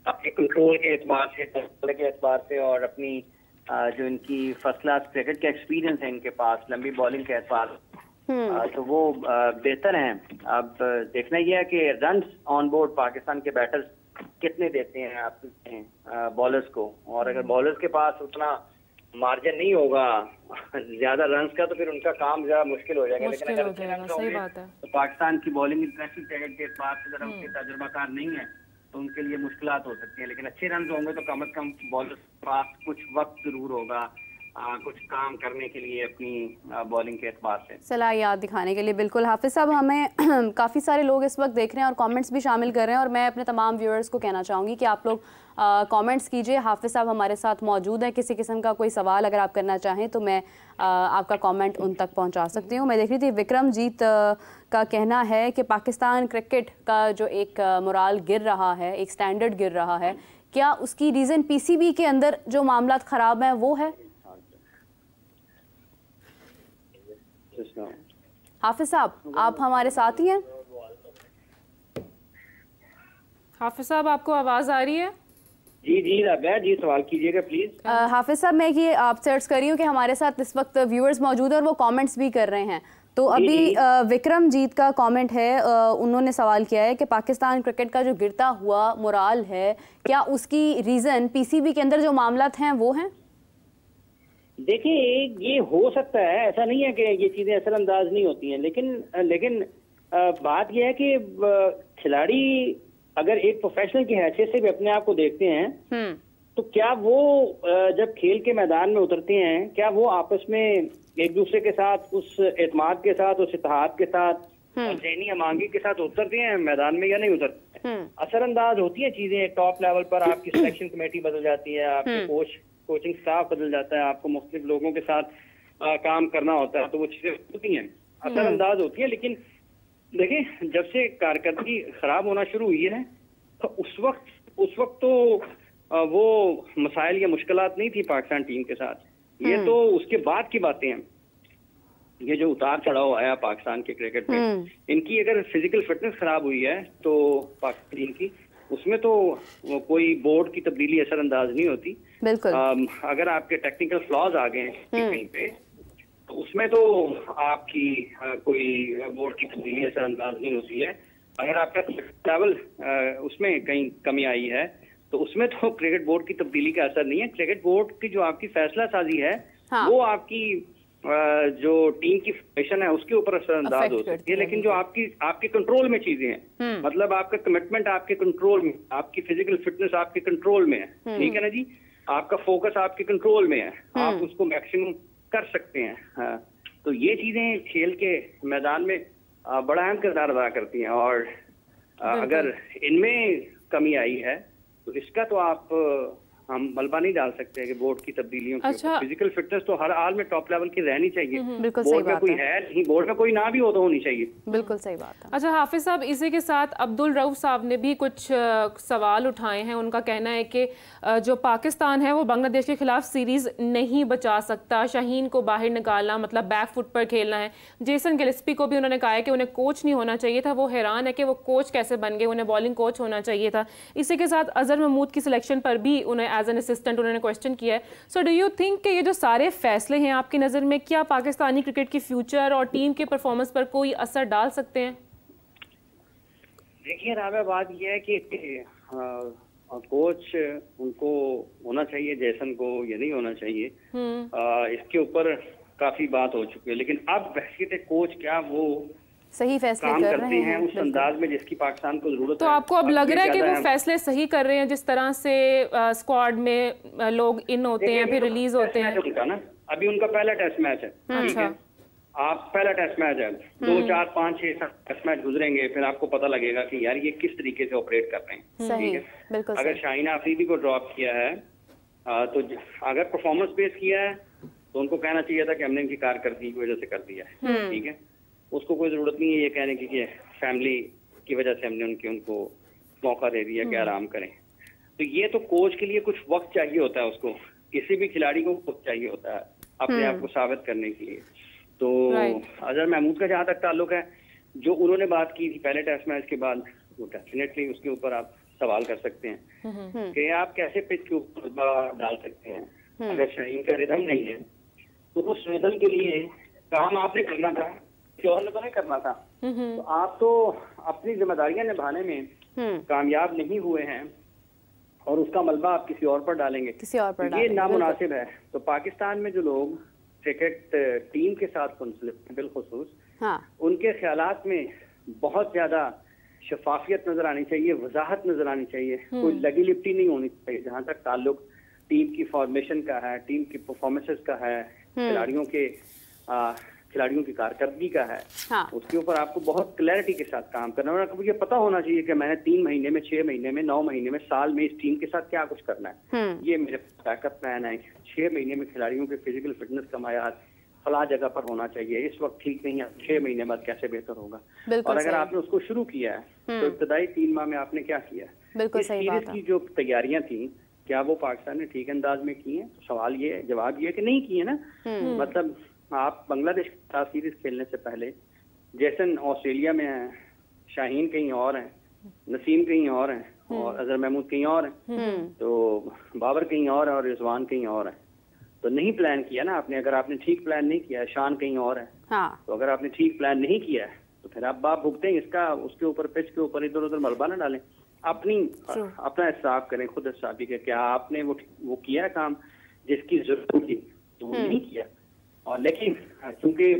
अपने कंट्रोल के एतबार से, कंट्रोल के एतबार से और अपनी जो इनकी फर्स्ट क्लास क्रिकेट का एक्सपीरियंस है इनके पास, लंबी बॉलिंग के एतबार तो वो बेहतर हैं। अब देखना यह है कि रन ऑन बोर्ड पाकिस्तान के बैटर्स कितने देते हैं अपने बॉलर्स को, और अगर बॉलर्स के पास उतना मार्जिन नहीं होगा ज्यादा रन्स का, तो फिर उनका काम ज्यादा मुश्किल हो जाएगा। लेकिन अगर अच्छे रन होंगे तो पाकिस्तान की बॉलिंग इंटरेस्टिंग क्रिकेट के एतबार से अगर उनके तजुर्बाकार नहीं है तो उनके लिए मुश्किलात हो सकती हैं। लेकिन अच्छे रन होंगे तो कम से कम बॉलर्स के पास कुछ वक्त जरूर होगा कुछ काम करने के लिए अपनी बॉलिंग के एतबार से, सलाहियत दिखाने के लिए। बिल्कुल हाफिज साहब, हमें काफ़ी सारे लोग इस वक्त देख रहे हैं और कमेंट्स भी शामिल कर रहे हैं, और मैं अपने तमाम व्यूअर्स को कहना चाहूँगी कि आप लोग कमेंट्स कीजिए। हाफिज साहब हमारे साथ मौजूद हैं, किसी किस्म का कोई सवाल अगर आप करना चाहें तो मैं आपका कमेंट उन तक पहुंचा सकती हूं। मैं देख रही थी विक्रमजीत का कहना है कि पाकिस्तान क्रिकेट का जो एक मोराल गिर रहा है, एक स्टैंडर्ड गिर रहा है, क्या उसकी रीज़न पीसीबी के अंदर जो मामला ख़राब हैं वो है? हाफिज साहब आप हमारे साथ ही हैं? हाफिज साहब आपको आवाज़ आ रही है? जी जी राबिया जी, सवाल कीजिएगा प्लीज। हाफिज साहब मैं ये आपसे अर्ज कर रही हूँ कि हमारे साथ इस वक्त व्यूअर्स मौजूद हैं और वो कमेंट्स भी कर रहे हैं। तो अभी विक्रमजीत का कमेंट है, उन्होंने सवाल किया है कि पाकिस्तान क्रिकेट का जो गिरता हुआ मोराल है, क्या उसकी रीज़न पीसीबी के अंदर जो मामलात हैं वो हैं? देखिए ये हो सकता है, ऐसा नहीं है कि ये चीजें असरअंदाज नहीं होती हैं, लेकिन बात यह है कि खिलाड़ी अगर एक प्रोफेशनल की हैसियत से भी अपने आप को देखते हैं तो क्या वो जब खेल के मैदान में उतरते हैं, क्या वो आपस में एक दूसरे के साथ उस एतमाद के साथ, उस इत्तेहाद के साथ और ज़हनी अमांगी के साथ उतरते हैं मैदान में या नहीं उतरते हैं? असरअंदाज होती हैं चीजें। टॉप लेवल पर आपकी सिलेक्शन कमेटी बदल जाती है, आपके कोचिंग स्टाफ बदल जाता है, आपको मुख्तलिफ लोगों के साथ काम करना होता है, तो वो चीजें होती हैं, असरअंदाज होती है। लेकिन देखिए जब से कारकर्दगी खराब होना शुरू हुई है तो उस वक्त तो वो मसाइल या मुश्किलात नहीं थी पाकिस्तान टीम के साथ, ये तो उसके बाद की बातें हैं। ये जो उतार चढ़ाव आया पाकिस्तान के क्रिकेट में, इनकी अगर फिजिकल फिटनेस खराब हुई है तो पाकिस्तान टीम की, उसमें तो कोई बोर्ड की तब्दीली असरअंदाज नहीं होती। बिल्कुल। अगर आपके टेक्निकल फ्लॉज आ गए कहीं पे तो उसमें तो आपकी कोई बोर्ड की तब्दीली असरअंदाज नहीं होती है। अगर आपका लेवल उसमें कहीं कमी आई है तो उसमें तो क्रिकेट बोर्ड की तब्दीली का असर नहीं है। क्रिकेट बोर्ड की जो आपकी फैसला साजी है वो आपकी जो टीम की फॉर्मेशन है उसके ऊपर असरअंदाज हो सकती है, लेकिन जो आपके कंट्रोल में चीजें हैं, मतलब आपका कमिटमेंट आपके कंट्रोल में, आपकी फिजिकल फिटनेस आपके कंट्रोल में है, ठीक है ना जी, आपका फोकस आपके कंट्रोल में है, आप उसको मैक्सिमम कर सकते हैं। हाँ, तो ये चीजें खेल के मैदान में बड़ा अहम किरदार अदा करती हैं, और अगर इनमें कमी आई है तो इसका तो आप हम मलबा नहीं डाल सकते कि बोर्ड की तब्दीलियों की। अच्छा। फिजिकल फिटनेस तो हर हाल में टॉप लेवल की रहनी चाहिए। बिल्कुल सही बोर्ड में बात कोई है। नहीं, बोर्ड में कोई ना भी हो तो होनी चाहिए। बिल्कुल सही बात है। अच्छा हाफिज साहब, इसी के साथ अब्दुल रऊफ साहब ने भी कुछ सवाल उठाए हैं। उनका कहना है कि जो पाकिस्तान है वो बांग्लादेश के खिलाफ सीरीज नहीं बचा सकता, शाहीन को बाहर निकालना मतलब बैक फुट पर खेलना है। जेसन गिल्स्पी को भी उन्होंने कहा है कि उन्हें कोच नहीं होना चाहिए था, वो हैरान है कि वो कोच कैसे बन गए, उन्हें बॉलिंग कोच होना चाहिए था। इसी के साथ अजहर महमूद की सिलेक्शन पर भी उन्हें एज एन असिस्टेंट उन्होंने क्वेश्चन किया है। सो डू यू थिंक कि ये जो सारे फैसले हैं आपकी नज़र में क्या पाकिस्तानी क्रिकेट की फ्यूचर और टीम के परफॉर्मेंस पर कोई असर डाल सकते हैं? देखिए राबिया, बात यह है कि कोच उनको होना चाहिए जेसन को, ये नहीं होना चाहिए। इसके ऊपर काफी बात हो चुकी है, लेकिन अब हैसियत कोच क्या वो सही फैसले काम कर करते रहे हैं उस अंदाज में जिसकी पाकिस्तान को जरूरत तो है। आपको अब लग रहा है कि वो फैसले सही कर रहे हैं जिस तरह से स्क्वाड में लोग इन होते हैं फिर रिलीज होते हैं? उनका ना अभी उनका पहला टेस्ट मैच है, ठीक है, आप पहला टेस्ट मैच है, 2, 4, 5, 6 टेस्ट मैच गुजरेंगे, फिर आपको पता लगेगा कि यार ये किस तरीके से ऑपरेट कर रहे हैं। ठीक है, बिल्कुल। अगर शाहीन आफरीदी को ड्रॉप किया है तो अगर परफॉर्मेंस बेस किया है तो उनको कहना चाहिए था कि हमने इनकी कारकर्दगी की वजह से कर दिया है, ठीक है। उसको कोई जरूरत नहीं है ये कहने की कि फैमिली की वजह से हमने उनको मौका दे दिया कि आराम करें। तो ये तो कोच के लिए कुछ वक्त चाहिए होता है, उसको किसी भी खिलाड़ी को वक्त चाहिए होता है अपने आप को साबित करने के लिए। तो अजहर महमूद का जहां तक ताल्लुक है, जो उन्होंने बात की थी पहले टेस्ट मैच के बाद, वो डेफिनेटली उसके ऊपर आप सवाल कर सकते हैं कि आप कैसे पिच के ऊपर डाल सकते हैं। अगर शाहीन का रिदम नहीं है तो उस रिदम के लिए काम आपने करना था, किसी और ने तो नहीं करना था। तो आप तो अपनी जिम्मेदारियां निभाने में कामयाब नहीं हुए हैं और उसका मलबा आप किसी और पर डालेंगे, किसी और पर ये नामुनासिब है। तो पाकिस्तान में जो लोग क्रिकेट टीम के साथ मुंसलिक बिलखुसूस, उनके ख्यालात में बहुत ज्यादा शफाफियत नजर आनी चाहिए, वजाहत नजर आनी चाहिए, कोई लगी लिपटी नहीं होनी चाहिए। जहाँ तक ताल्लुक टीम की फॉर्मेशन का है, टीम की परफॉर्मेंसेस का है, खिलाड़ियों की कारकर्दगी का है, उसके ऊपर आपको बहुत क्लैरिटी के साथ काम करना है। आपको ये पता होना चाहिए कि मैंने 3 महीने में, 6 महीने में, 9 महीने में, साल में इस टीम के साथ क्या कुछ करना है। ये मेरे बैकअप प्लान है। 6 महीने में खिलाड़ियों के फिजिकल फिटनेस का मायार फला जगह पर होना चाहिए, इस वक्त ठीक नहीं है, 6 महीने बाद कैसे बेहतर होगा। और अगर आपने उसको शुरू किया है तो इब्तदाई 3 माह में आपने क्या किया है। इस सीरीज की जो तैयारियां थी, क्या वो पाकिस्तान ने ठीक अंदाज में की हैं? तो सवाल ये, जवाब ये कि नहीं की है ना। मतलब आप बांग्लादेश के साथ सीरीज खेलने से पहले जैसन ऑस्ट्रेलिया में है, शाहीन कहीं और हैं, नसीम कहीं और हैं और अजहर महमूद कहीं और हैं, तो बाबर कहीं और है और रिजवान कहीं और है। तो नहीं प्लान किया ना आपने। अगर आपने ठीक प्लान नहीं किया है, शान कहीं और है, तो अगर आपने ठीक प्लान नहीं किया है तो फिर आप बाप भुगतें इसका। उसके ऊपर, पिच के ऊपर इधर उधर मलबा ना डालें। अपना हिसाब करें, खुद हिसाबी के क्या आपने वो किया है काम जिसकी जरूरत थी, तो वो नहीं किया। और लेकिन क्योंकि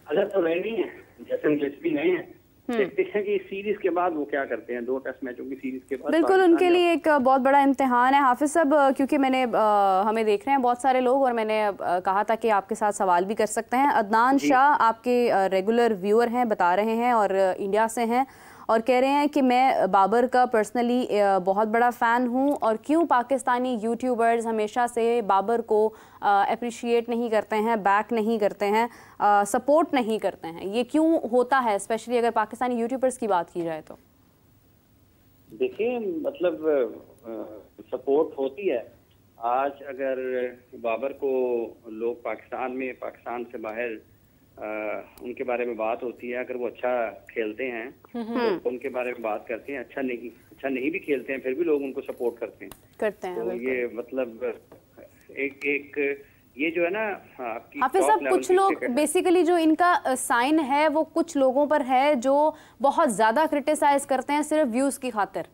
अगर तो रह नहीं है, जैसे दिलचस्पी नहीं है, देखते हैं कि इस सीरीज के बाद वो क्या करते हैं। 2 टेस्ट मैचों की सीरीज के बाद बिल्कुल उनके लिए एक बहुत बड़ा इम्तिहान है हाफिज साहब, क्योंकि मैंने हमें देख रहे हैं बहुत सारे लोग और मैंने कहा था कि आपके साथ सवाल भी कर सकते हैं। अदनान शाह आपके रेगुलर व्यूअर हैं, बता रहे हैं और इंडिया से हैं और कह रहे हैं कि मैं बाबर का पर्सनली बहुत बड़ा फ़ैन हूं और क्यों पाकिस्तानी यूट्यूबर्स हमेशा से बाबर को अप्रिशिएट नहीं करते हैं, बैक नहीं करते हैं, सपोर्ट नहीं करते हैं, ये क्यों होता है, स्पेशली अगर पाकिस्तानी यूट्यूबर्स की बात की जाए तो। देखिए, मतलब सपोर्ट होती है। आज अगर बाबर को लोग पाकिस्तान से बाहर उनके बारे में बात होती है, अगर वो अच्छा खेलते हैं तो उनके बारे में बात करते हैं, अच्छा नहीं भी खेलते हैं फिर भी लोग उनको सपोर्ट करते हैं। तो ये मतलब एक ये जो है ना आपकी हाफिज साहब, कुछ लोग बेसिकली जो इनका साइन है वो कुछ लोगों पर है जो बहुत ज्यादा क्रिटिसाइज करते हैं सिर्फ व्यूज की खातिर,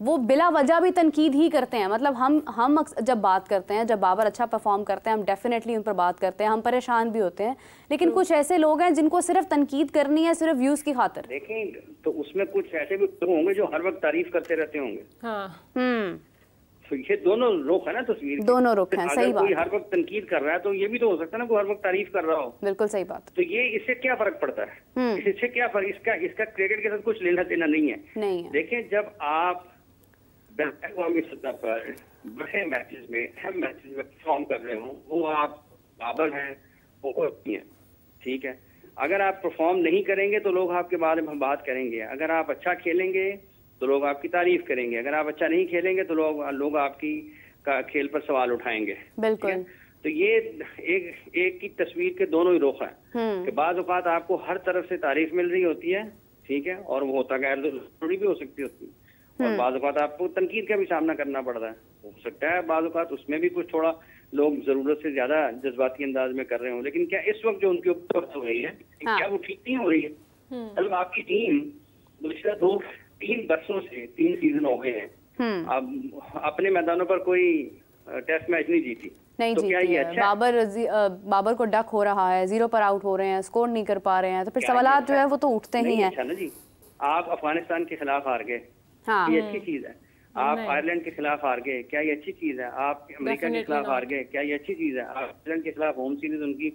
वो बिला वजह भी तनकीद ही करते हैं। मतलब हम जब बात करते हैं, जब बाबर अच्छा परफॉर्म करते हैं, हम डेफिनेटली उन पर बात करते हैं, हम परेशान भी होते हैं, लेकिन कुछ ऐसे लोग हैं जिनको सिर्फ तनकीद करनी है सिर्फ व्यूज की खातिर। देखें, तो उसमें कुछ ऐसे भी लोग होंगे जो हर वक्त तारीफ करते रहते होंगे। तो ये दोनों रुख है ना तस्वीर, दोनों रुख हैं। सही बात। कोई हर वक्त तनकीद कर रहा है तो ये भी तो हो सकता है ना कोई हर वक्त तारीफ कर रहा हो। बिल्कुल सही बात। तो ये इससे क्या फर्क पड़ता है? इससे क्या फर्क, इसका क्रिकेट के साथ कुछ लेना देना नहीं है। देखें, जब आप अवामी सतह पर बड़े मैचेस में, अहम मैचेस में परफॉर्म कर रहे हो, वो आप बाबर हैं, वो नहीं है, ठीक है। अगर आप परफॉर्म नहीं करेंगे तो लोग आपके बारे में बात करेंगे। अगर आप अच्छा खेलेंगे तो लोग आपकी तारीफ करेंगे। अगर आप अच्छा नहीं खेलेंगे तो लोग आपकी खेल पर सवाल उठाएंगे। बिल्कुल। तो ये एक की तस्वीर के दोनों ही रुख हैं कि बाज़ औक़ात आपको हर तरफ से तारीफ मिल रही होती है, ठीक है, और वो होता गैर जरूरी भी हो सकती होती है, और बाज़ औक़ात आपको तनकीद का भी सामना करना पड़ता है। हो सकता है बाज़ औक़ात उसमें भी कुछ थोड़ा लोग जरूरत से ज्यादा जज्बाती अंदाज में कर रहे हो, लेकिन क्या इस वक्त जो उनके ऊपर हो रही है क्या वो ठीक नहीं हो रही है? मतलब आपकी टीम पिछले 2-3 वर्षों से 3 सीजन हो गए हैं, अब अपने मैदानों पर कोई टेस्ट मैच नहीं जीती, तो क्या ये अच्छा बाबर को डक हो रहा है, 0 पर आउट हो रहे हैं, स्कोर नहीं कर पा रहे हैं, तो फिर सवालात जो है वो तो उठते ही हैं। अच्छा ना जी, आप अफगानिस्तान के खिलाफ हार गए, ये अच्छी चीज है। आप आयरलैंड के खिलाफ हार गए, क्या ये अच्छी चीज है? आप अमेरिका के खिलाफ हार गए, क्या ये अच्छी चीज है? आप आयरलैंड के खिलाफ होम सीरीज उनकी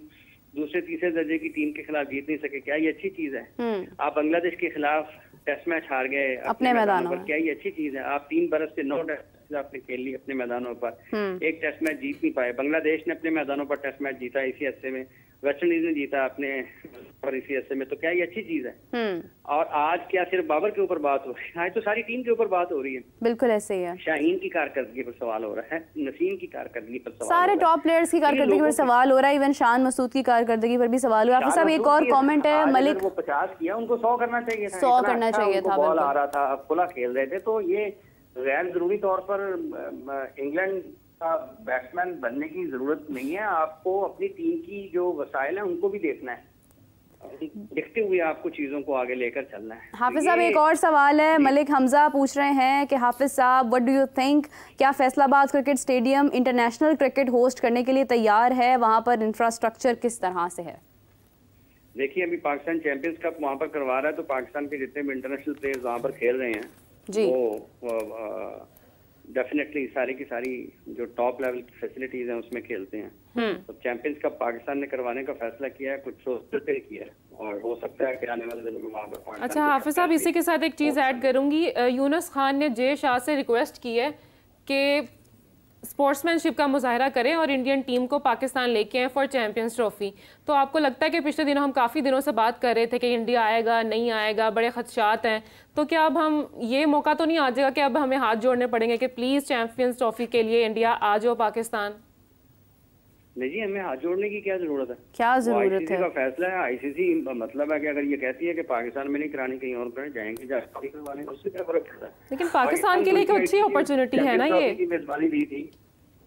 दूसरे तीसरे दर्जे की टीम के खिलाफ जीत नहीं सके, क्या ये अच्छी चीज है? आप बांग्लादेश के खिलाफ टेस्ट मैच हार गए अपने मैदानों पर, क्या ये अच्छी चीज है? आप 3 बरस से 9 टेस्ट आपने खेल ली अपने मैदानों पर, एक टेस्ट मैच जीत नहीं पाए। बांग्लादेश ने अपने मैदानों पर टेस्ट मैच जीता इसी हिस्से में, वेस्ट इंडीज ने जीता अपने पर इसी हिस्से में, तो क्या ये अच्छी चीज है? और आज क्या सिर्फ बाबर के ऊपर बात हो रही है? आज तो सारी टीम के ऊपर बात हो रही है। बिल्कुल ऐसे ही है। शाहीन की कारकर्दगी पर सवाल हो रहा है, नसीम की कारकर्दगी पर सवाल, सारे टॉप प्लेयर्स की कारकर्दगी पर सवाल हो रहा है, इवन शान मसूद की कारकर्दगी पर भी सवाल हुआ। साहब एक और कमेंट है, मलिक वो 50 किया, उनको 100 करना चाहिए था, 100 करना चाहिए था। बॉल आ रहा था, खुला खेल रहे थे, तो ये गैर जरूरी तौर पर इंग्लैंड का बैट्समैन बनने की जरूरत नहीं है। आपको अपनी टीम की जो वसाइल है उनको भी देखना है, देखते हुए आपको चीजों को आगे लेकर चलना है। हाफिज साहब एक और सवाल है, मलिक हमजा पूछ रहे हैं कि हाफिज साहब व्हाट डू यू थिंक, क्या Faisalabad cricket stadium international cricket host करने के लिए तैयार है? वहां पर इंफ्रास्ट्रक्चर किस तरह से है? देखिए अभी पाकिस्तान चैंपियंस कप वहाँ पर करवा रहा है, तो पाकिस्तान के जितने भी इंटरनेशनल प्लेयर्स वहाँ पर खेल रहे हैं जी, वो डेफिनेटली सारी की सारी जो टॉप लेवल की फैसिलिटीज हैं उसमें खेलते हैं। तो चैंपियंस कप पाकिस्तान ने करवाने का फैसला किया है, कुछ सोच किया है, और हो सकता है कि आने वाले दिनों में वहाँ पर। अच्छा हाफिज साहब, इसी के साथ एक चीज़ ऐड करूंगी, यूनुस खान ने जे शाह से रिक्वेस्ट की है कि स्पोर्ट्समैनशिप का मुजाहरा करें और इंडियन टीम को पाकिस्तान लेके आए फॉर चैंपियंस ट्रॉफी। तो आपको लगता है कि पिछले दिनों हम काफ़ी दिनों से बात कर रहे थे कि इंडिया आएगा नहीं आएगा, बड़े खदशात हैं, तो क्या अब हम ये मौका तो नहीं आ जाएगा कि अब हमें हाथ जोड़ने पड़ेंगे कि प्लीज़ चैंपियंस ट्रॉफी के लिए इंडिया आ जाओ पाकिस्तान? नहीं जी, हमें हाथ जोड़ने की क्या जरूरत है? क्या जरूरत है? आईसीसी का फैसला है। आईसीसी मतलब है कि अगर ये कहती है कि पाकिस्तान में नहीं करानी कहीं और करें, जाएंगे जाके करवाने, उससे क्या फर्क पड़ता है? लेकिन पाकिस्तान के लिए एक अच्छी अपॉर्चुनिटी है ना ये। मेजबानी दी थी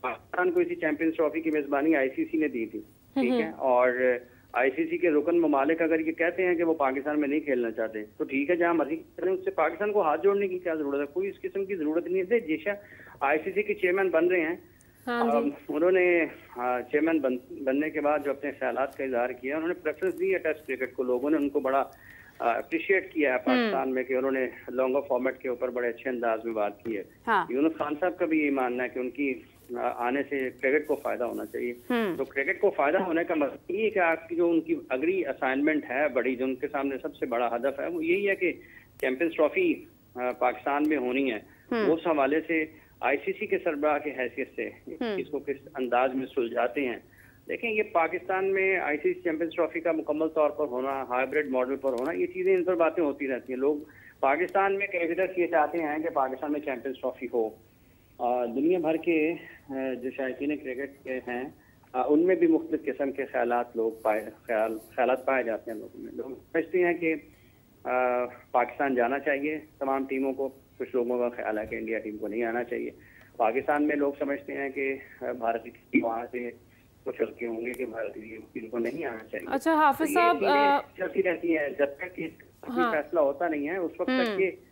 पाकिस्तान को, इसी चैंपियंस ट्रॉफी की मेजबानी आईसीसी ने दी थी, ठीक है। और आईसीसी के रुकन ममालिक अगर ये कहते हैं कि वो पाकिस्तान में नहीं खेलना चाहते, तो ठीक है, जहाँ मर्जी करें, उससे पाकिस्तान को हाथ जोड़ने की क्या जरूरत है? कोई इस किस्म की जरूरत नहीं है। जिशा आईसीसी के चेयरमैन बन रहे हैं, उन्होंने चेयरमैन बनने के बाद जो अपने ख्यालात का इजहार किया, उन्होंने प्रेफरेंस दी है टेस्ट क्रिकेट को, लोगों ने उनको बड़ा अप्रिशिएट किया है पाकिस्तान में कि उन्होंने लॉन्गर फॉर्मेट के ऊपर बड़े अच्छे अंदाज में बात की है। यूनुस खान साहब का भी ये मानना है कि उनकी आने से क्रिकेट को फायदा होना चाहिए। तो क्रिकेट को फायदा होने का मतलब ये है कि आपकी जो उनकी अगली असाइनमेंट है बड़ी, जो उनके सामने सबसे बड़ा हदफ है, वो यही है कि चैंपियंस ट्रॉफी पाकिस्तान में होनी है। उस हवाले से आईसीसी के सरबराह की हैसियत से इसको किस अंदाज में सुलझाते हैं। देखें, ये पाकिस्तान में आईसीसी चैंपियंस ट्रॉफी का मुकम्मल तौर पर होना, हाइब्रिड मॉडल पर होना, ये चीज़ें इन पर बातें होती रहती हैं। लोग पाकिस्तान में कैंडिडेट ये चाहते हैं कि पाकिस्तान में चैंपियंस ट्रॉफी हो। दुनिया भर के जो शायकीन क्रिकेट के हैं उनमें भी मुख्तलिफ किस्म के ख्यालात पाए जाते हैं लोगों में। लोग समझते हैं कि पाकिस्तान जाना चाहिए तमाम टीमों को, कुछ लोगों का ख्याल है कि इंडिया टीम को नहीं आना चाहिए। पाकिस्तान में लोग समझते हैं कि भारतीय टीम वहाँ से कुछ हल्के होंगे कि भारतीय टीम को नहीं आना चाहिए। अच्छा हाफिज साहब, चलती रहती है जब तक फैसला होता नहीं है, उस वक्त तक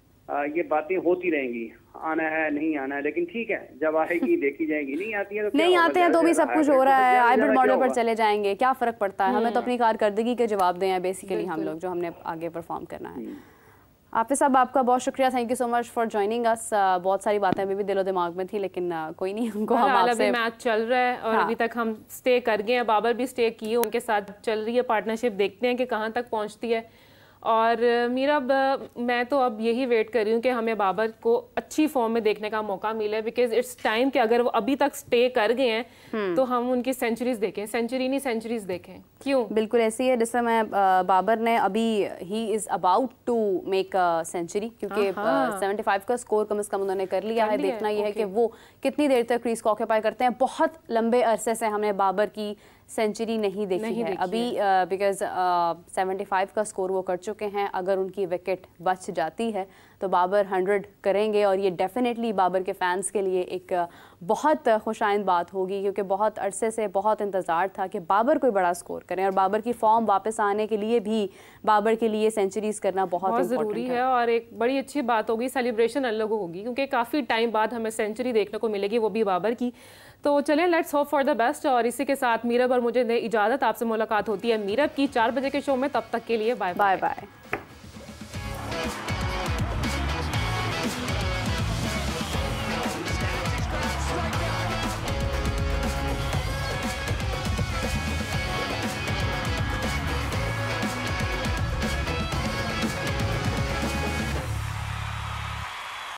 ये बातें होती रहेंगी, आना है नहीं आना है। लेकिन ठीक है, जब आएगी देखी जाएगी, नहीं आती है तो नहीं आते हैं तो भी सब कुछ हो रहा है, हाइब्रिड मॉडल पर चले जाएंगे, क्या फर्क पड़ता है? हमें तो अपनी कारकर्दगी के जवाब दें बेसिकली हम लोग, जो हमने आगे परफॉर्म करना है। हाफिज साहब आपका बहुत शुक्रिया, thank you so much for joining us. बहुत सारी बातें अभी भी दिलो दिमाग में थी, लेकिन कोई नहीं, उनको हम आपसे मैच चल रहा है और अभी तक हम स्टे कर गए हैं, बाबर भी स्टे किए, उनके साथ चल रही है पार्टनरशिप, देखते हैं कि कहाँ तक पहुँचती है। और मीरा, मैं तो अब यही वेट कर रही हूँ कि हमें बाबर को अच्छी फॉर्म में देखने का मौका मिले, बिकॉज इट्स टाइम कि अगर वो अभी तक स्टे कर गए हैं तो हम उनकी सेंचुरीज देखें, सेंचुरी नहीं सेंचुरीज देखें। क्यों? बिल्कुल ऐसी है जैसे मैं बाबर ने अभी ही is about to make century, क्योंकि 75 का स्कोर कम से कम उन्होंने कर लिया है। देखना यह है कि वो कितनी देर तक क्रीज को ऑक्यूपाई करते हैं। बहुत लंबे अरसे से हमने बाबर की सेंचुरी नहीं देखी है अभी, बिकॉज 75 का स्कोर वो कर चुके हैं। अगर उनकी विकेट बच जाती है तो बाबर 100 करेंगे, और ये डेफिनेटली बाबर के फैंस के लिए एक बहुत खुशाइंद बात होगी, क्योंकि बहुत अरसे से बहुत इंतज़ार था कि बाबर कोई बड़ा स्कोर करें, और बाबर की फॉर्म वापस आने के लिए भी बाबर के लिए सेंचुरीज करना बहुत ज़रूरी है। और एक बड़ी अच्छी बात होगी, सेलिब्रेशन अलग होगी, क्योंकि काफ़ी टाइम बाद हमें सेंचुरी देखने को मिलेगी, वो भी बाबर की। तो चलें, let's hope for the best. और इसी के साथ मीरब और मुझे इजाज़त, आपसे मुलाकात होती है मीरब की 4 बजे के शो में। तब तक के लिए बाय बाय।